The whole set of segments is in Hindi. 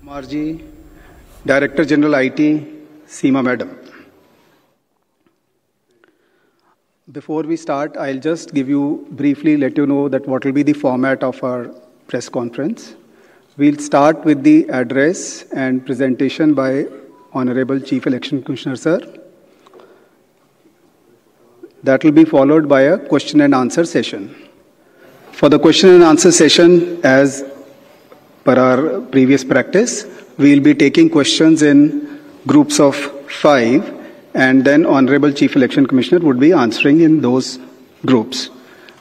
Marji, Director General IT, Seema Madam. Before we start, I'll just briefly let you know that what will be the format of our press conference. We'll start with the address and presentation by Honorable Chief Election Commissioner, sir. That will be followed by a question and answer session. For the question and answer session, as per our previous practice, we'll be taking questions in groups of 5, and then Honorable Chief Election Commissioner would be answering in those groups.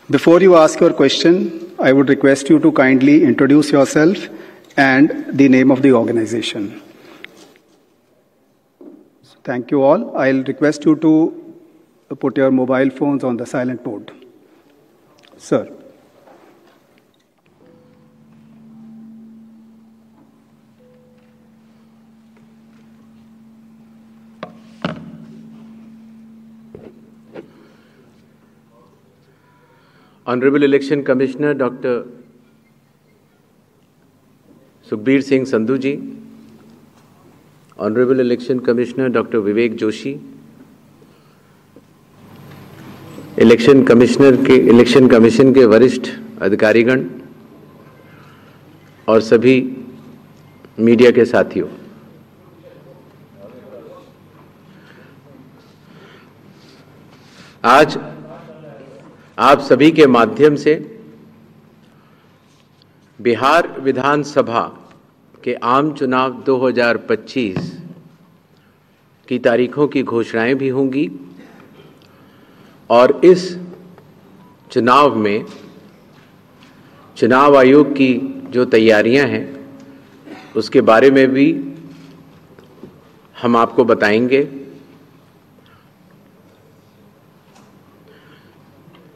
Before you ask your question, I would request you to kindly introduce yourself and the name of the organization. Thank you all. I'll request you to put your mobile phones on the silent mode. Sir. Honorable Election Commissioner Dr. Sukhbir Singh Sandhu ji, Honorable Election Commissioner Dr. Vivek Joshi, election commission के वरिष्ठ अधिकारीगण और सभी मीडिया के साथियों, आज आप सभी के माध्यम से बिहार विधानसभा के आम चुनाव 2025 की तारीखों की घोषणाएं भी होंगी और इस चुनाव में चुनाव आयोग की जो तैयारियां हैं उसके बारे में भी हम आपको बताएंगे।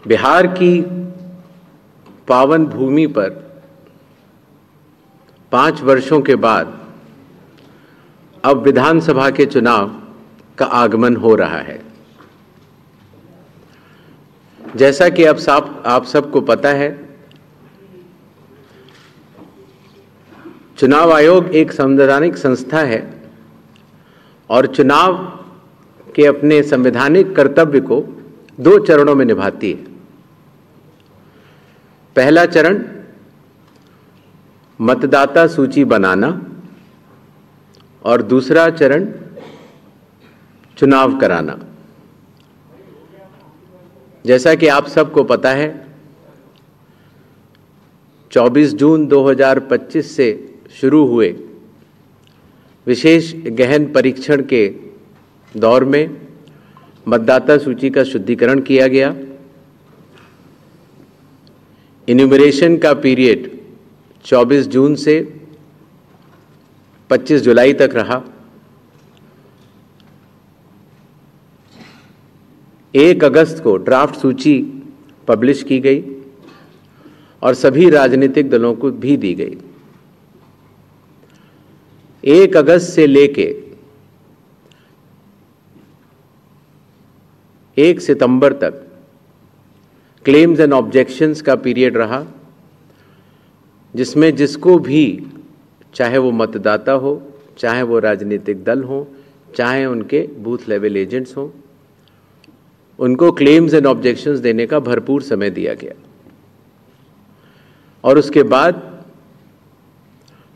बिहार की पावन भूमि पर 5 वर्षों के बाद अब विधानसभा के चुनाव का आगमन हो रहा है। जैसा कि आप सबको पता है, चुनाव आयोग एक संवैधानिक संस्था है और चुनाव के अपने संवैधानिक कर्तव्य को 2 चरणों में निभाती है। पहला चरण मतदाता सूची बनाना और दूसरा चरण चुनाव कराना। जैसा कि आप सबको पता है, 24 जून 2025 से शुरू हुए विशेष गहन परीक्षण के दौर में मतदाता सूची का शुद्धिकरण किया गया। इन्यूमरेशन का पीरियड 24 जून से 25 जुलाई तक रहा। 1 अगस्त को ड्राफ्ट सूची पब्लिश की गई और सभी राजनीतिक दलों को भी दी गई। 1 अगस्त से लेके 1 सितंबर तक क्लेम्स एंड ऑब्जेक्शंस का पीरियड रहा, जिसमें जिसको भी, चाहे वो मतदाता हो, चाहे वो राजनीतिक दल हो, चाहे उनके बूथ लेवल एजेंट्स हो, उनको क्लेम्स एंड ऑब्जेक्शंस देने का भरपूर समय दिया गया। और उसके बाद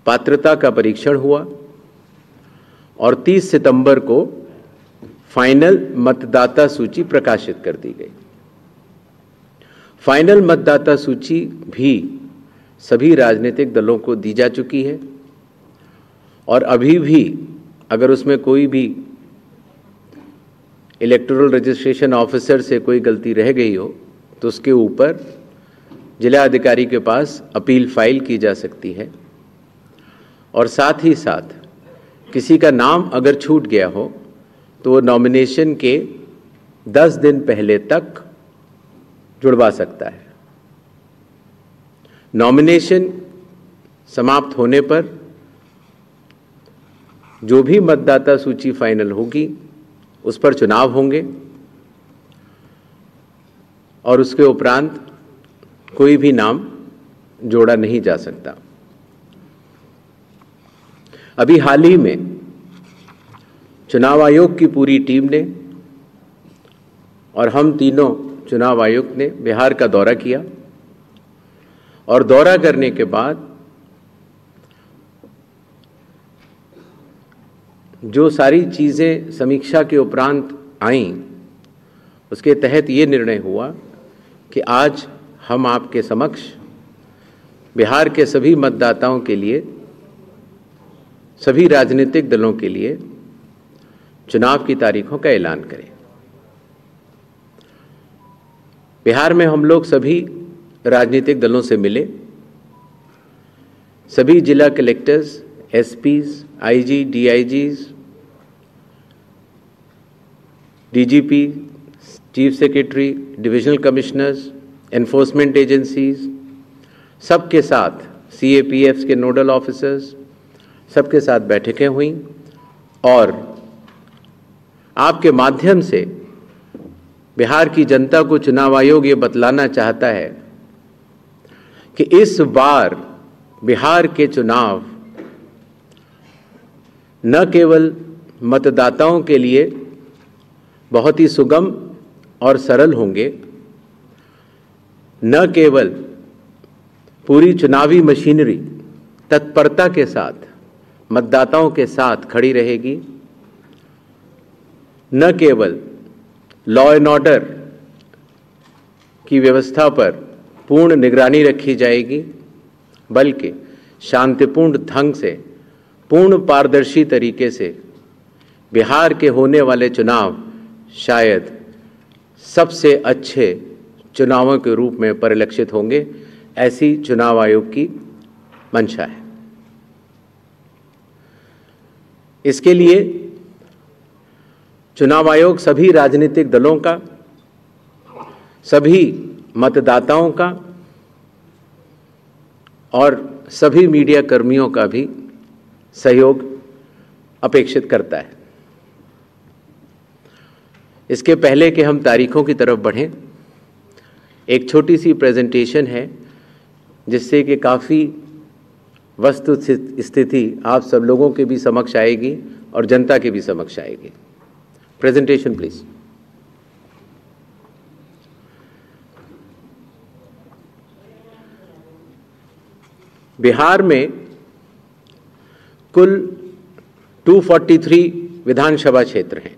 पात्रता का परीक्षण हुआ और 30 सितंबर को फाइनल मतदाता सूची प्रकाशित कर दी गई। फाइनल मतदाता सूची भी सभी राजनीतिक दलों को दी जा चुकी है और अभी भी अगर उसमें कोई भी इलेक्टोरल रजिस्ट्रेशन ऑफिसर से कोई गलती रह गई हो तो उसके ऊपर जिला अधिकारी के पास अपील फाइल की जा सकती है। और साथ ही साथ किसी का नाम अगर छूट गया हो तो वो नॉमिनेशन के 10 दिन पहले तक जुड़वा सकता है। नॉमिनेशन समाप्त होने पर जो भी मतदाता सूची फाइनल होगी उस पर चुनाव होंगे और उसके उपरांत कोई भी नाम जोड़ा नहीं जा सकता। अभी हाल ही में चुनाव आयोग की पूरी टीम ने और हम तीनों चुनाव आयुक्त ने बिहार का दौरा किया और दौरा करने के बाद जो सारी चीज़ें समीक्षा के उपरांत आईं, उसके तहत ये निर्णय हुआ कि आज हम आपके समक्ष बिहार के सभी मतदाताओं के लिए, सभी राजनीतिक दलों के लिए चुनाव की तारीखों का ऐलान करें। बिहार में हम लोग सभी राजनीतिक दलों से मिले, सभी जिला collectors, SPs, IG, DIGs, DGP, chief secretary, divisional commissioners, enforcement agencies, सबके साथ सीएपीएफ्स के नोडल ऑफिसर्स, सबके साथ बैठकें हुई और आपके माध्यम से बिहार की जनता को चुनाव आयोग ये बतलाना चाहता है कि इस बार बिहार के चुनाव न केवल मतदाताओं के लिए बहुत ही सुगम और सरल होंगे, न केवल पूरी चुनावी मशीनरी तत्परता के साथ मतदाताओं के साथ खड़ी रहेगी, न केवल लॉ एंड ऑर्डर की व्यवस्था पर पूर्ण निगरानी रखी जाएगी, बल्कि शांतिपूर्ण ढंग से, पूर्ण पारदर्शी तरीके से बिहार के होने वाले चुनाव शायद सबसे अच्छे चुनावों के रूप में परिलक्षित होंगे, ऐसी चुनाव आयोग की मंशा है। इसके लिए चुनाव आयोग सभी राजनीतिक दलों का, सभी मतदाताओं का और सभी मीडिया कर्मियों का भी सहयोग अपेक्षित करता है। इसके पहले कि हम तारीखों की तरफ बढ़ें, एक छोटी सी प्रेजेंटेशन है जिससे कि काफ़ी वस्तु स्थिति आप सब लोगों के भी समक्ष आएगी और जनता के भी समक्ष आएगी। Presentation please. बिहार में कुल 243 विधानसभा क्षेत्र हैं।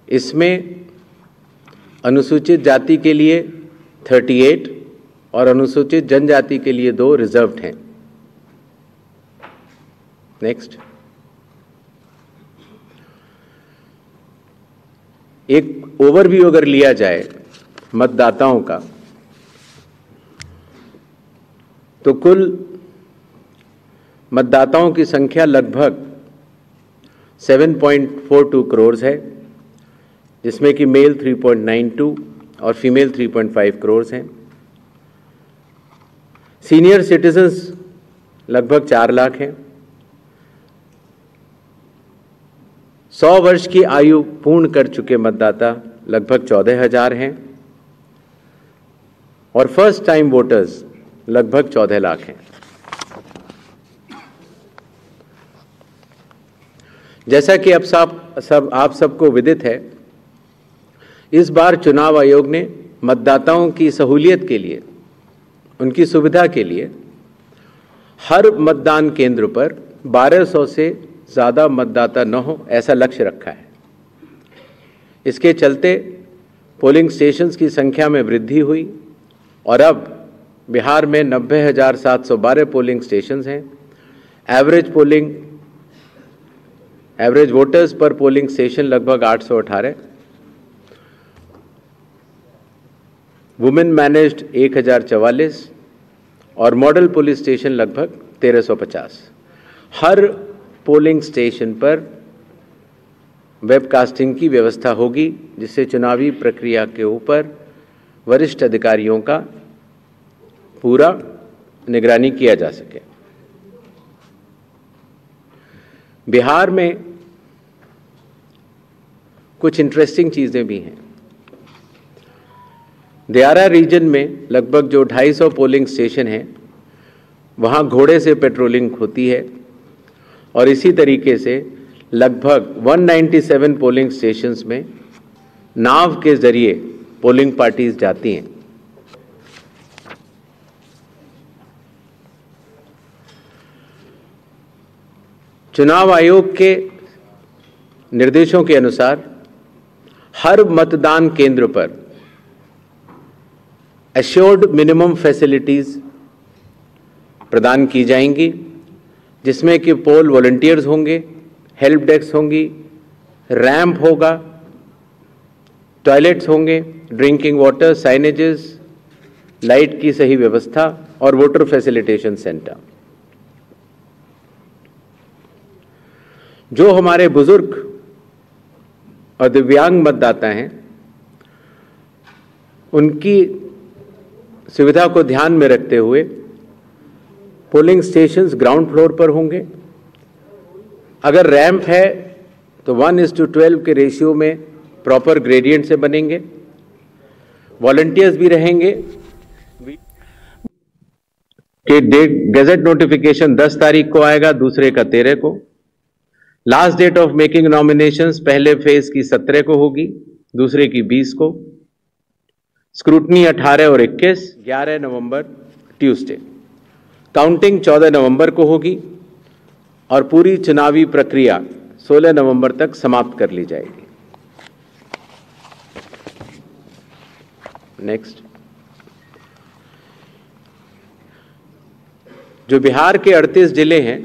इसमें अनुसूचित जाति के लिए 38 और अनुसूचित जनजाति के लिए 2 रिजर्व्ड हैं। नेक्स्ट। एक ओवरव्यू अगर लिया जाए मतदाताओं का, तो कुल मतदाताओं की संख्या लगभग 7.42 करोड़ है, जिसमें कि मेल 3.92 और फीमेल 3.5 करोड़ हैं। सीनियर सिटीजन्स लगभग 4 लाख हैं। 100 वर्ष की आयु पूर्ण कर चुके मतदाता लगभग 14,000 हैं और फर्स्ट टाइम वोटर्स लगभग 14 लाख हैं। जैसा कि अब आप सबको विदित है, इस बार चुनाव आयोग ने मतदाताओं की सहूलियत के लिए, उनकी सुविधा के लिए हर मतदान केंद्र पर 1200 से ज़्यादा मतदाता न हो, ऐसा लक्ष्य रखा है। इसके चलते पोलिंग स्टेशंस की संख्या में वृद्धि हुई और अब बिहार में 90,712 पोलिंग स्टेशंस हैं। एवरेज वोटर्स पर पोलिंग स्टेशन लगभग 818। वुमेन मैनेज्ड 1044 और मॉडल पुलिस स्टेशन लगभग 1350। हर पोलिंग स्टेशन पर वेबकास्टिंग की व्यवस्था होगी, जिससे चुनावी प्रक्रिया के ऊपर वरिष्ठ अधिकारियों का पूरा निगरानी किया जा सके। बिहार में कुछ इंटरेस्टिंग चीज़ें भी हैं। दियारा रीजन में लगभग जो 250 पोलिंग स्टेशन हैं, वहाँ घोड़े से पेट्रोलिंग होती है और इसी तरीके से लगभग 197 पोलिंग स्टेशंस में नाव के जरिए पोलिंग पार्टीज जाती हैं। चुनाव आयोग के निर्देशों के अनुसार हर मतदान केंद्र पर एश्योर्ड मिनिमम फैसिलिटीज प्रदान की जाएंगी, जिसमें कि पोल वॉलंटियर्स होंगे, हेल्प डेस्क होंगी, रैंप होगा, टॉयलेट्स होंगे, ड्रिंकिंग वाटर, साइनेजेस, लाइट की सही व्यवस्था और वोटर फैसिलिटेशन सेंटर। जो हमारे बुजुर्ग और दिव्यांग मतदाता हैं, उनकी सुविधा को ध्यान में रखते हुए पोलिंग स्टेशंस ग्राउंड फ्लोर पर होंगे। अगर रैंप है तो 1:12 के रेशियो में प्रॉपर ग्रेडियंट से बनेंगे। वॉलंटियर्स भी रहेंगे कि गैजेट नोटिफिकेशन 10 तारीख को आएगा, दूसरे का 13 को। Last date of making nominations पहले फेज की 17 को होगी, दूसरे की 20 को। स्क्रूटनी 18 और 21, 11 नवंबर ट्यूसडे। काउंटिंग 14 नवंबर को होगी और पूरी चुनावी प्रक्रिया 16 नवंबर तक समाप्त कर ली जाएगी। नेक्स्ट, जो बिहार के 38 जिले हैं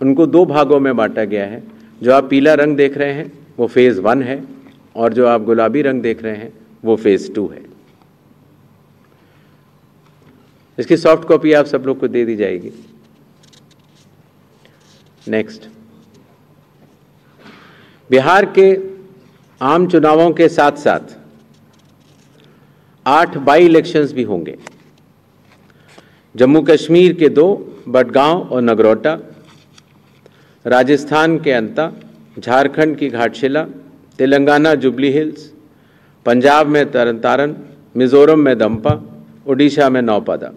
उनको 2 भागों में बांटा गया है। जो आप पीला रंग देख रहे हैं वो फेज 1 है और जो आप गुलाबी रंग देख रहे हैं वो फेज 2 है। इसकी सॉफ्ट कॉपी आप सब लोग को दे दी जाएगी। नेक्स्ट, बिहार के आम चुनावों के साथ साथ 8 बाई इलेक्शंस भी होंगे। जम्मू कश्मीर के 2, बडगांव और नगरोटा, राजस्थान के अंता, झारखंड की घाटशिला, तेलंगाना जुबली हिल्स, पंजाब में तरन तारन, मिजोरम में दंपा, ओडिशा में नौपादा।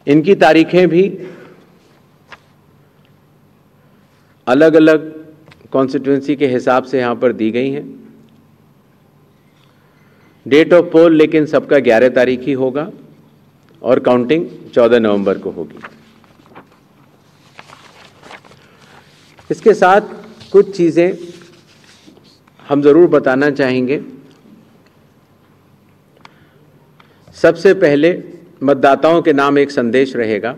इनकी तारीखें भी अलग अलग कॉन्स्टिट्यूंसी के हिसाब से यहां पर दी गई हैं। डेट ऑफ पोल लेकिन सबका 11 तारीख ही होगा और काउंटिंग 14 नवंबर को होगी। इसके साथ कुछ चीजें हम जरूर बताना चाहेंगे। सबसे पहले मतदाताओं के नाम एक संदेश रहेगा,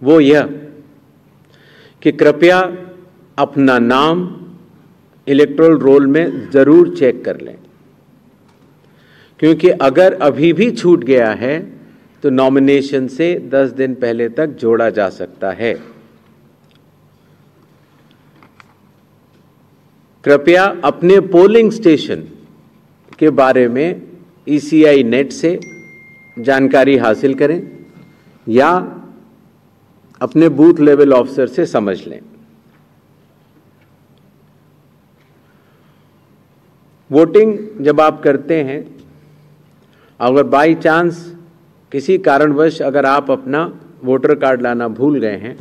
वो यह कि कृपया अपना नाम इलेक्टोरल रोल में जरूर चेक कर लें, क्योंकि अगर अभी भी छूट गया है तो नॉमिनेशन से 10 दिन पहले तक जोड़ा जा सकता है। कृपया अपने पोलिंग स्टेशन के बारे में ECI नेट से जानकारी हासिल करें या अपने बूथ लेवल ऑफिसर से समझ लें। वोटिंग जब आप करते हैं, अगर बाई चांस किसी कारणवश अगर आप अपना वोटर कार्ड लाना भूल गए हैं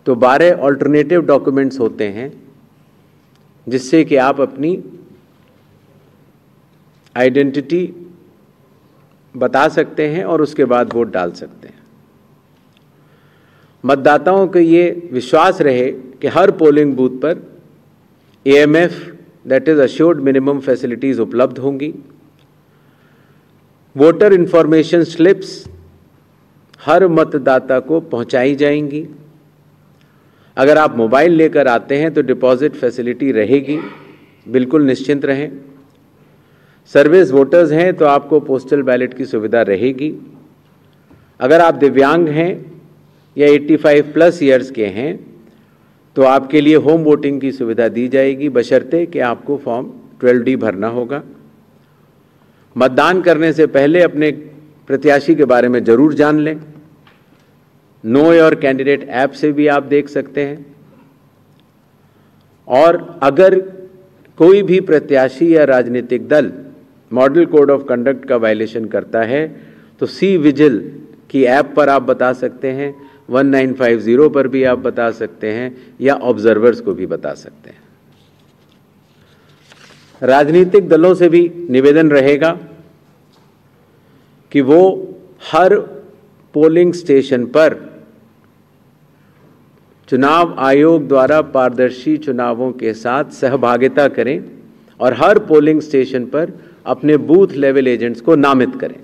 तो 12 ऑल्टरनेटिव डॉक्यूमेंट्स होते हैं जिससे कि आप अपनी आइडेंटिटी बता सकते हैं और उसके बाद वोट डाल सकते हैं। मतदाताओं को ये विश्वास रहे कि हर पोलिंग बूथ पर AMF that is assured minimum facilities उपलब्ध होंगी। वोटर इंफॉर्मेशन स्लिप्स हर मतदाता को पहुंचाई जाएंगी। अगर आप मोबाइल लेकर आते हैं तो डिपॉजिट फैसिलिटी रहेगी, बिल्कुल निश्चिंत रहें। सर्विस वोटर्स हैं तो आपको पोस्टल बैलेट की सुविधा रहेगी। अगर आप दिव्यांग हैं या 85 प्लस ईयर्स के हैं तो आपके लिए होम वोटिंग की सुविधा दी जाएगी, बशर्ते कि आपको फॉर्म 12D भरना होगा। मतदान करने से पहले अपने प्रत्याशी के बारे में जरूर जान लें। नो योर कैंडिडेट ऐप से भी आप देख सकते हैं। और अगर कोई भी प्रत्याशी या राजनीतिक दल मॉडल कोड ऑफ कंडक्ट का वायलेशन करता है तो सी विजिल की ऐप पर आप बता सकते हैं, 1950 पर भी आप बता सकते हैं, या ऑब्जर्वर्स को भी बता सकते हैं। राजनीतिक दलों से भी निवेदन रहेगा कि वो हर पोलिंग स्टेशन पर चुनाव आयोग द्वारा पारदर्शी चुनावों के साथ सहभागिता करें और हर पोलिंग स्टेशन पर अपने बूथ लेवल एजेंट्स को नामित करें।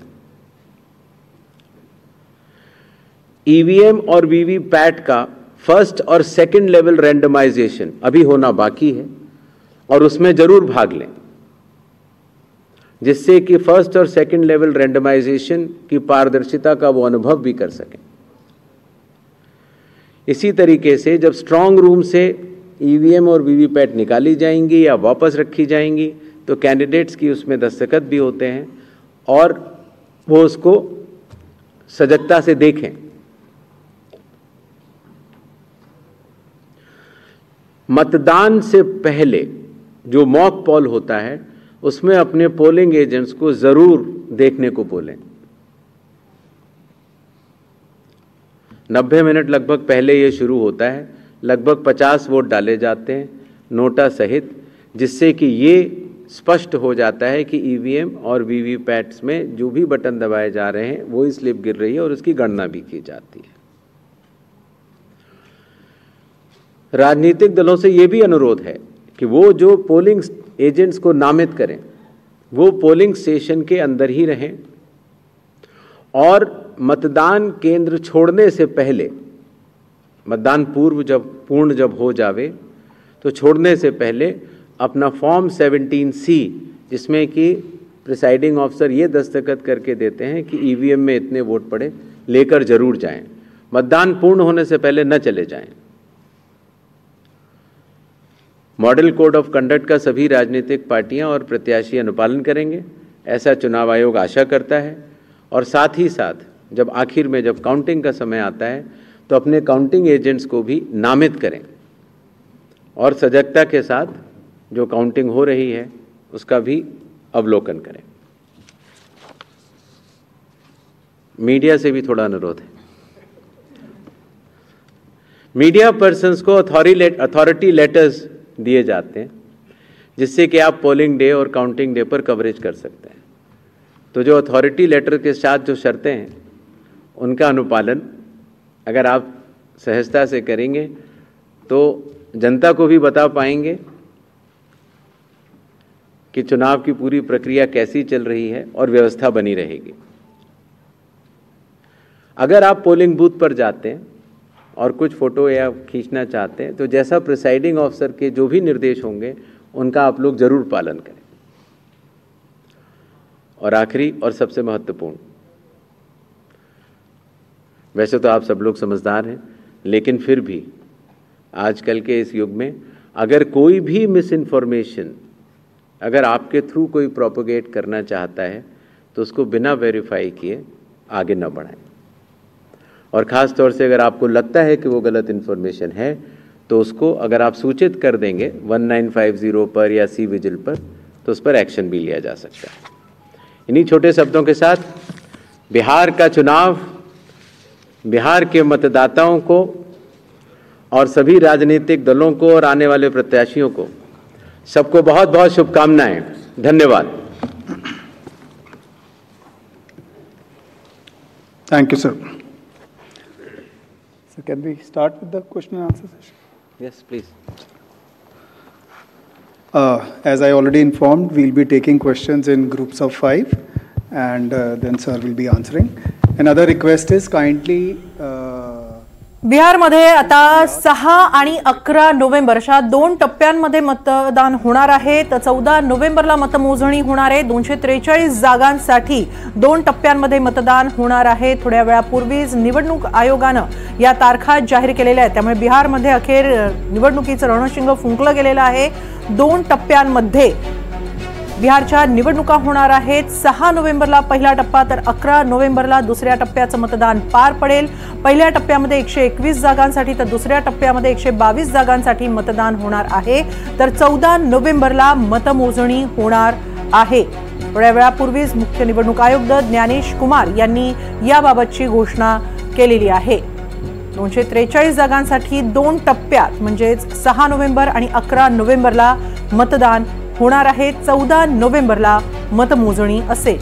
ईवीएम और वीवीपैट का फर्स्ट और सेकंड लेवल रैंडमाइजेशन अभी होना बाकी है और उसमें जरूर भाग लें, जिससे कि फर्स्ट और सेकंड लेवल रैंडमाइजेशन की पारदर्शिता का वो अनुभव भी कर सकें। इसी तरीके से जब स्ट्रांग रूम से ईवीएम और वीवीपैट निकाली जाएंगी या वापस रखी जाएंगी तो कैंडिडेट्स की उसमें दस्तखत भी होते हैं और वो उसको सजगता से देखें। मतदान से पहले जो मॉक पोल होता है उसमें अपने पोलिंग एजेंट्स को जरूर देखने को बोलें। 90 मिनट लगभग पहले ये शुरू होता है, लगभग 50 वोट डाले जाते हैं नोटा सहित, जिससे कि ये स्पष्ट हो जाता है कि ईवीएम और वीवीपैट्स में जो भी बटन दबाए जा रहे हैं वही स्लिप गिर रही है और उसकी गणना भी की जाती है। राजनीतिक दलों से ये भी अनुरोध है कि वो जो पोलिंग एजेंट्स को नामित करें वो पोलिंग स्टेशन के अंदर ही रहें और मतदान केंद्र छोड़ने से पहले, मतदान पूर्ण जब हो जावे तो छोड़ने से पहले अपना फॉर्म 17C, जिसमें कि प्रिसाइडिंग ऑफिसर ये दस्तखत करके देते हैं कि ईवीएम में इतने वोट पड़े, लेकर जरूर जाएं। मतदान पूर्ण होने से पहले न चले जाएं। मॉडल कोड ऑफ कंडक्ट का सभी राजनीतिक पार्टियां और प्रत्याशी अनुपालन करेंगे, ऐसा चुनाव आयोग आशा करता है। और साथ ही साथ जब आखिर में जब काउंटिंग का समय आता है तो अपने काउंटिंग एजेंट्स को भी नामित करें और सजगता के साथ जो काउंटिंग हो रही है उसका भी अवलोकन करें। मीडिया से भी थोड़ा अनुरोध है। मीडिया पर्सन्स को अथॉरिटी लेटर्स दिए जाते हैं जिससे कि आप पोलिंग डे और काउंटिंग डे पर कवरेज कर सकते हैं। तो जो अथॉरिटी लेटर के साथ जो शर्तें हैं उनका अनुपालन अगर आप सहजता से करेंगे तो जनता को भी बता पाएंगे कि चुनाव की पूरी प्रक्रिया कैसी चल रही है और व्यवस्था बनी रहेगी। अगर आप पोलिंग बूथ पर जाते हैं और कुछ फोटो या खींचना चाहते हैं तो जैसा प्रिसाइडिंग ऑफिसर के जो भी निर्देश होंगे उनका आप लोग जरूर पालन करें। और आखिरी और सबसे महत्वपूर्ण, वैसे तो आप सब लोग समझदार हैं, लेकिन फिर भी आजकल के इस युग में अगर कोई भी मिस इन्फॉर्मेशन अगर आपके थ्रू कोई प्रोपोगेट करना चाहता है तो उसको बिना वेरीफाई किए आगे न बढ़ाएं। और ख़ास तौर से अगर आपको लगता है कि वो गलत इन्फॉर्मेशन है तो उसको अगर आप सूचित कर देंगे 1950 पर या सी विजिल पर तो उस पर एक्शन भी लिया जा सकता है। इन्हीं छोटे शब्दों के साथ बिहार का चुनाव बिहार के मतदाताओं को और सभी राजनीतिक दलों को और आने वाले प्रत्याशियों को सबको बहुत बहुत शुभकामनाएं। धन्यवाद। Thank you, sir. So can we start with the question and answer session? Yes, please. As I already informed, we'll be taking questions in groups of 5 and then sir will be answering. Another request is kindly बिहारमध्ये आता 6 आणि 11 नोव्हेंबर अशा 2 टप्प्यांमध्ये मतदान होणार आहे। तर 14 नोव्हेंबरला मतमोजणी होणार आहे। 243 जागांसाठी 2 टप्प्यांमध्ये मतदान होणार आहे। थोड्या वेळापूर्वीच निवडणूक आयोगानं या तारखा जाहीर केलेल्या आहेत। त्यामुळे बिहारमध्ये अखेर निवडणुकीचं रणशिंग फुंकलं गेलेलं आहे। 2 टप्प्यांमध्ये बिहारच्या निवडणुका होणार आहेत। 6 नोव्हेंबरला पहिला टप्पा तर 11 नोव्हेंबरला दुसऱ्या टप्प्याचं मतदान पार पडेल। पहिल्या टप्प्यामध्ये 121 जागांसाठी तर दुसऱ्या टप्प्यामध्ये 122 जागांसाठी मतदान होणार आहे। तर 14 नोव्हेंबरला मतमोजणी होणार आहे। थोड्या वेळापूर्वीच मुख्य निवडणूक आयुक्त ज्ञानेश कुमार यांनी याबाबतची घोषणा केलेली आहे। 243 जागांसाठी 2 टप्प्यात म्हणजेच 6 नोव्हेंबर आणि 11 नोव्हेंबरला मतदान होणार आहे। 14 नोव्हेंबरला मतमोजणी असेल।